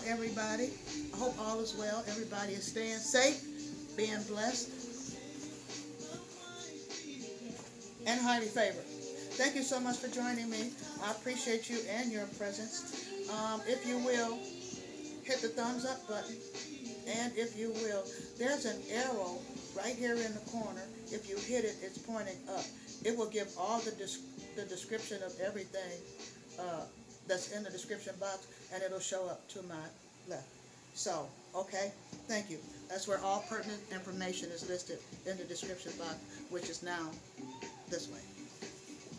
everybody. I hope all is well. Everybody is staying safe, being blessed, and highly favored. Thank you so much for joining me. I appreciate you and your presence. If you will, hit the thumbs up button. And if you will, there's an arrow right here in the corner. If you hit it, it's pointing up. It will give all the description of everything that's in the description box, and it'll show up to my left. So, okay, thank you. That's where all pertinent information is listed in the description box, which is now this way.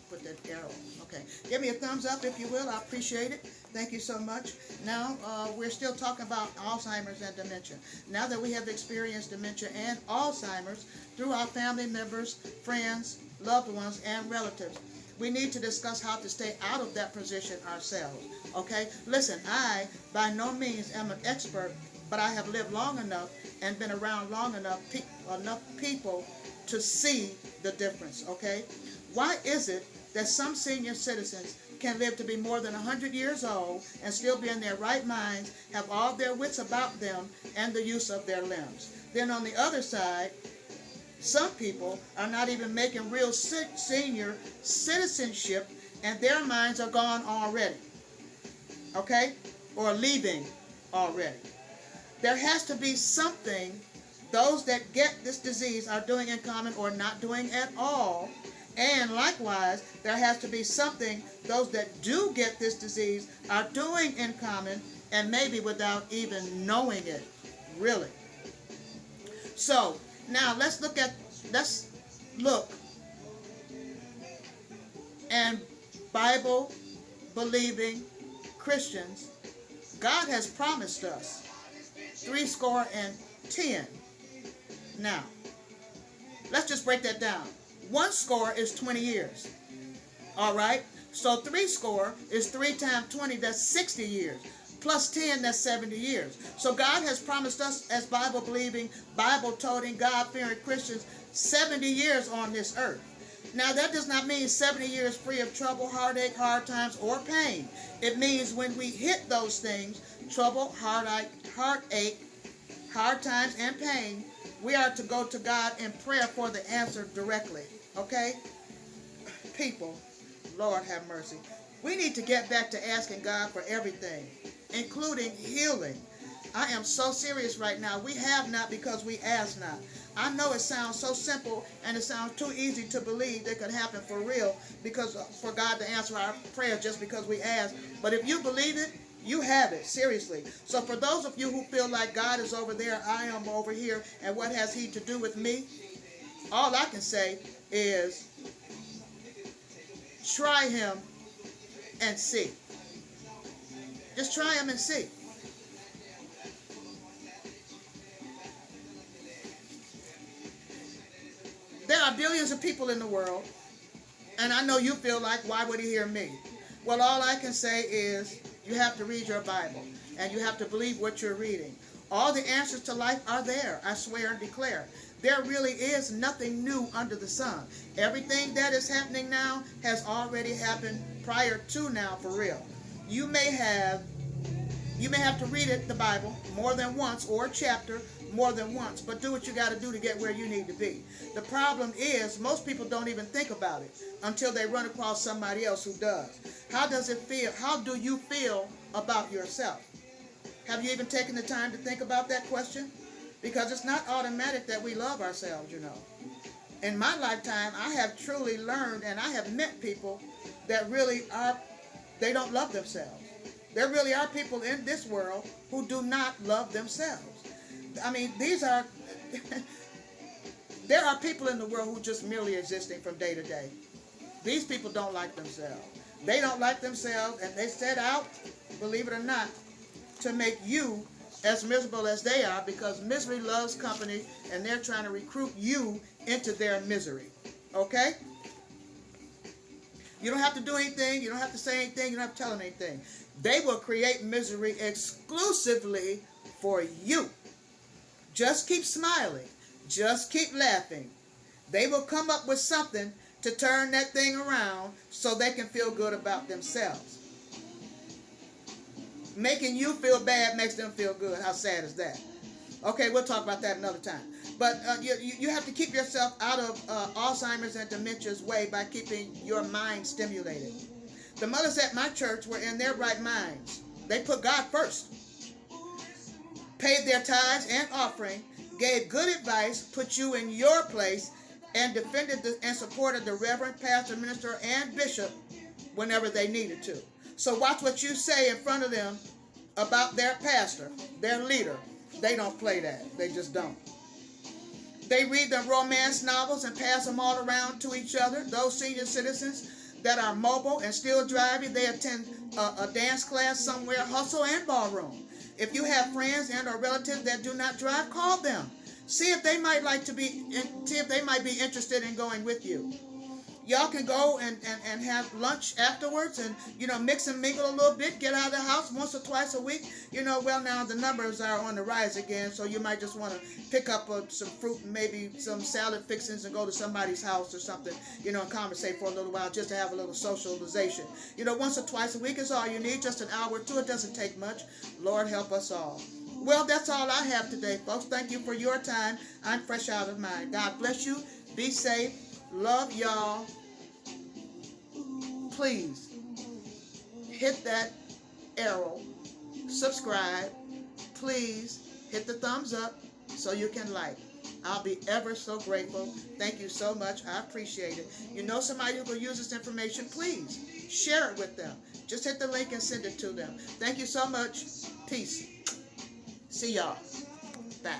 Put that arrow. Okay. Give me a thumbs up if you will. I appreciate it. Thank you so much. Now, we're still talking about Alzheimer's and dementia. Now that we have experienced dementia and Alzheimer's through our family members, friends, loved ones, and relatives, we need to discuss how to stay out of that position ourselves. Okay? Listen, I by no means am an expert, but I have lived long enough and been around long enough people to see the difference. Okay? Why is it that some senior citizens can live to be more than 100 years old and still be in their right minds, have all their wits about them, and the use of their limbs? Then on the other side, some people are not even making real senior citizenship, and their minds are gone already. Okay? Or leaving already. There has to be something those that get this disease are doing in common or not doing at all. And likewise, there has to be something those that do get this disease are doing in common, and maybe without even knowing it, really. So, now let's look and Bible-believing Christians, God has promised us 70. Now, let's just break that down. 70 is 20 years. All right? So 70 is 3 times 20, that's 60 years. Plus 10, that's 70 years. So God has promised us as Bible-believing, Bible-toting, God-fearing Christians 70 years on this earth. Now that does not mean 70 years free of trouble, heartache, hard times, or pain. It means when we hit those things, trouble, heartache, hard times, and pain, we are to go to God in prayer for the answer directly. Okay? People, Lord have mercy. We need to get back to asking God for everything, including healing. I am so serious right now. We have not because we ask not. I know it sounds so simple and it sounds too easy to believe it could happen for real, because for God to answer our prayer just because we ask. But if you believe it, you have it, seriously. So for those of you who feel like God is over there, I am over here, and what has he to do with me? All I can say is try him and see. Just try him and see. There are billions of people in the world, and I know you feel like, why would he hear me? Well, all I can say is you have to read your Bible, and you have to believe what you're reading. All the answers to life are there, I swear and declare. There really is nothing new under the sun. Everything that is happening now has already happened prior to now, for real. You may have to read it, the Bible, more than once, or a chapter more than once, but do what you got to do to get where you need to be. The problem is most people don't even think about it until they run across somebody else who does. How does it feel? How do you feel about yourself? Have you even taken the time to think about that question? Because it's not automatic that we love ourselves, you know. In my lifetime, I have truly learned, and I have met people that really they don't love themselves. There really are people in this world who do not love themselves. I mean, there are people in the world who just merely existing from day to day. These people don't like themselves. They don't like themselves, and they set out, believe it or not, to make you as miserable as they are, because misery loves company, and they're trying to recruit you into their misery. Okay? You don't have to do anything. You don't have to say anything. You don't have to tell them anything. They will create misery exclusively for you. Just keep smiling. Just keep laughing. They will come up with something to turn that thing around so they can feel good about themselves. Making you feel bad makes them feel good. How sad is that? Okay, we'll talk about that another time. But you have to keep yourself out of Alzheimer's and dementia's way by keeping your mind stimulated. The mothers at my church were in their right minds. They put God first, paid their tithes and offering, gave good advice, put you in your place, and defended and supported the reverend, pastor, minister, and bishop whenever they needed to. So watch what you say in front of them about their pastor, their leader. They don't play that. They just don't. They read the romance novels and pass them all around to each other. Those senior citizens that are mobile and still driving, they attend a dance class somewhere, hustle and ballroom. If you have friends and or relatives that do not drive, call them. See if they might be interested in going with you. Y'all can go and have lunch afterwards and, mix and mingle a little bit. Get out of the house once or twice a week. Well, now the numbers are on the rise again, so you might just want to pick up some fruit and maybe some salad fixings and go to somebody's house or something, and conversate for a little while just to have a little socialization. Once or twice a week is all you need, just an hour or two. It doesn't take much. Lord help us all. Well, that's all I have today, folks. Thank you for your time. I'm fresh out of mine. God bless you. Be safe. Love y'all. Please hit that arrow, subscribe. Please hit the thumbs up so you can like. I'll be ever so grateful. Thank you so much. I appreciate it. Somebody who will use this information, please share it with them. Just hit the link and send it to them. Thank you so much. Peace. See y'all. Bye.